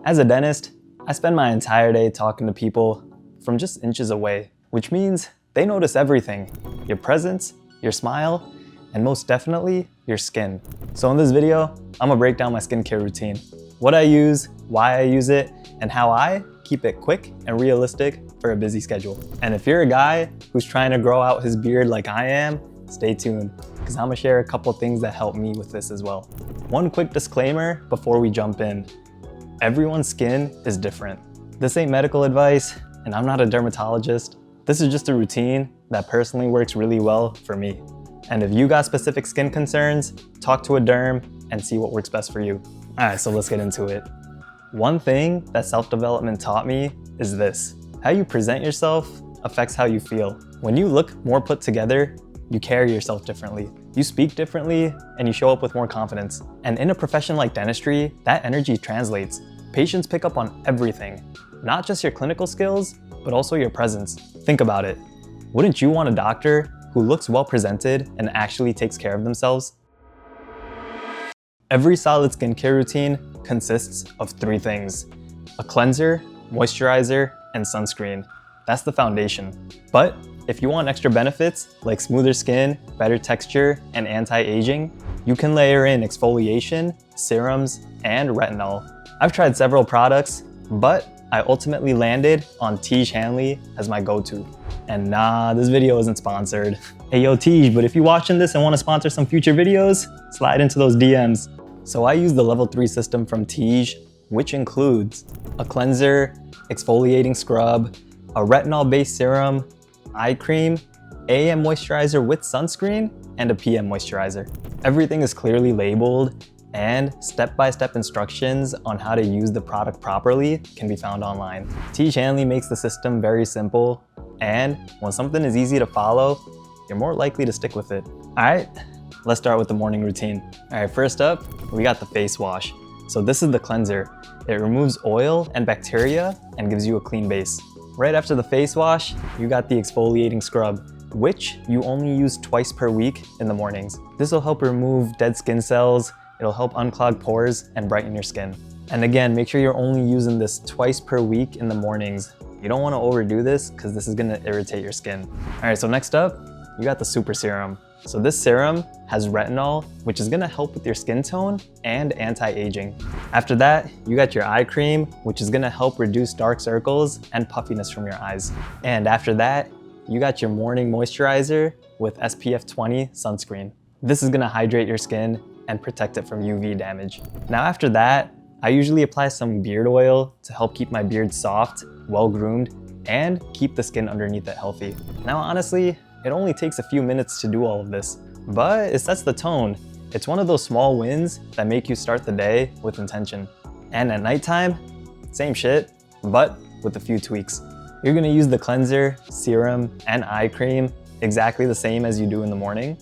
As a dentist, I spend my entire day talking to people from just inches away, which means they notice everything: your presence, your smile, and most definitely, your skin. So in this video, I'm gonna break down my skincare routine, what I use, why I use it, and how I keep it quick and realistic for a busy schedule. And if you're a guy who's trying to grow out his beard like I am, stay tuned, because I'm gonna share a couple things that help me with this as well. One quick disclaimer before we jump in. Everyone's skin is different. This ain't medical advice, and I'm not a dermatologist. This is just a routine that personally works really well for me. And if you got specific skin concerns, talk to a derm and see what works best for you. All right, so let's get into it. One thing that self-development taught me is this: how you present yourself affects how you feel. When you look more put together, you carry yourself differently. You speak differently, and you show up with more confidence. And in a profession like dentistry, that energy translates. Patients pick up on everything, not just your clinical skills, but also your presence. Think about it. Wouldn't you want a doctor who looks well presented and actually takes care of themselves? Every solid skincare routine consists of 3 things: a cleanser, moisturizer, and sunscreen. That's the foundation. But if you want extra benefits like smoother skin, better texture, and anti-aging, you can layer in exfoliation, serums, and retinol. I've tried several products, but I ultimately landed on Tiege Hanley as my go-to. And nah, this video isn't sponsored. Hey yo Tiege, but if you're watching this and want to sponsor some future videos, slide into those DMs. So I use the level 3 system from Tiege, which includes a cleanser, exfoliating scrub, a retinol-based serum, eye cream, AM moisturizer with sunscreen, and a PM moisturizer. Everything is clearly labeled, and step-by-step instructions on how to use the product properly can be found online. Tiege Hanley makes the system very simple, and when something is easy to follow, you're more likely to stick with it. All right, let's start with the morning routine. All right, first up, we got the face wash. So this is the cleanser. It removes oil and bacteria and gives you a clean base. Right after the face wash, you got the exfoliating scrub, which you only use twice per week in the mornings. This will help remove dead skin cells, it'll help unclog pores and brighten your skin. And again, make sure you're only using this twice per week in the mornings. You don't want to overdo this because this is going to irritate your skin. All right, so next up, you got the super serum. So this serum has retinol, which is going to help with your skin tone and anti-aging. After that, you got your eye cream, which is going to help reduce dark circles and puffiness from your eyes. And after that, you got your morning moisturizer with SPF 20 sunscreen. This is going to hydrate your skin and protect it from UV damage. Now after that, I usually apply some beard oil to help keep my beard soft, well-groomed, and keep the skin underneath it healthy. Now honestly, it only takes a few minutes to do all of this, but it sets the tone. It's one of those small wins that make you start the day with intention. And at nighttime, same shit, but with a few tweaks. You're gonna use the cleanser, serum, and eye cream exactly the same as you do in the morning.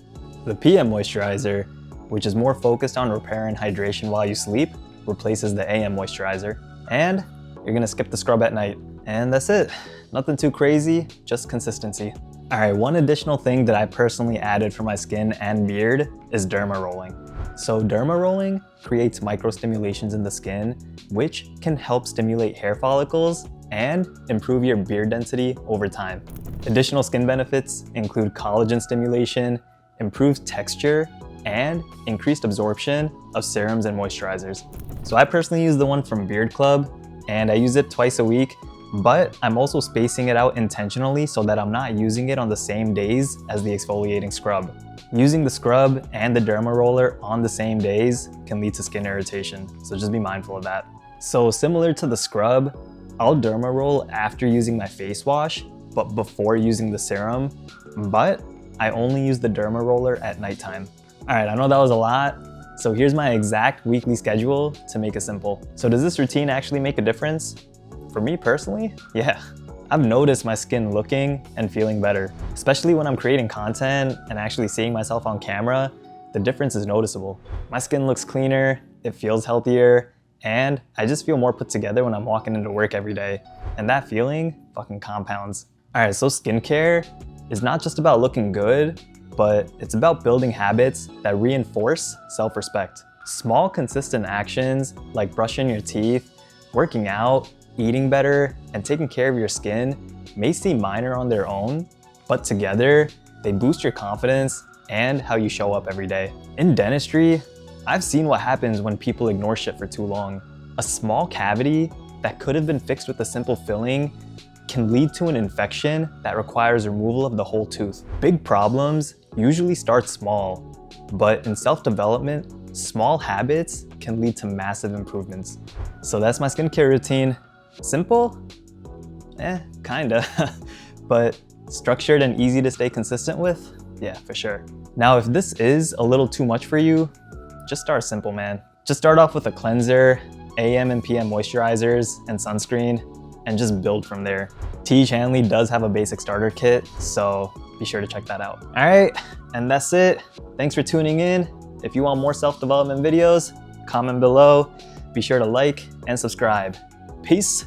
The PM moisturizer, which is more focused on repair and hydration while you sleep, replaces the AM moisturizer. And you're gonna skip the scrub at night. And that's it. Nothing too crazy, just consistency. All right, one additional thing that I personally added for my skin and beard is Dermarolling. So Dermarolling creates microstimulations in the skin, which can help stimulate hair follicles and improve your beard density over time. Additional skin benefits include collagen stimulation, improved texture, and increased absorption of serums and moisturizers. So I personally use the one from Beard Club, and I use it twice a week, but I'm also spacing it out intentionally so that I'm not using it on the same days as the exfoliating scrub. Using the scrub and the derma roller on the same days can lead to skin irritation, so just be mindful of that. So similar to the scrub, I'll derma roll after using my face wash, but before using the serum, but I only use the derma roller at nighttime. All right, I know that was a lot, so here's my exact weekly schedule to make it simple. So does this routine actually make a difference? For me personally, yeah. I've noticed my skin looking and feeling better, especially when I'm creating content and actually seeing myself on camera. The difference is noticeable. My skin looks cleaner, it feels healthier, and I just feel more put together when I'm walking into work every day. And that feeling fucking compounds. All right, so skincare is not just about looking good, but it's about building habits that reinforce self-respect. Small, consistent actions like brushing your teeth, Working out, eating better, and taking care of your skin may seem minor on their own, but together, they boost your confidence and how you show up every day. In dentistry, I've seen what happens when people ignore shit for too long. A small cavity that could have been fixed with a simple filling can lead to an infection that requires removal of the whole tooth. Big problems usually start small, but in self-development, small habits can lead to massive improvements. So that's my skincare routine. Simple? Kinda. But structured and easy to stay consistent with? Yeah, for sure. Now, if this is a little too much for you, just start simple, man. Just start off with a cleanser, AM and PM moisturizers, and sunscreen, and just build from there. T.H. Hanley does have a basic starter kit, so be sure to check that out. All right, and that's it. Thanks for tuning in. If you want more self-development videos, comment below. Be sure to like and subscribe. Peace.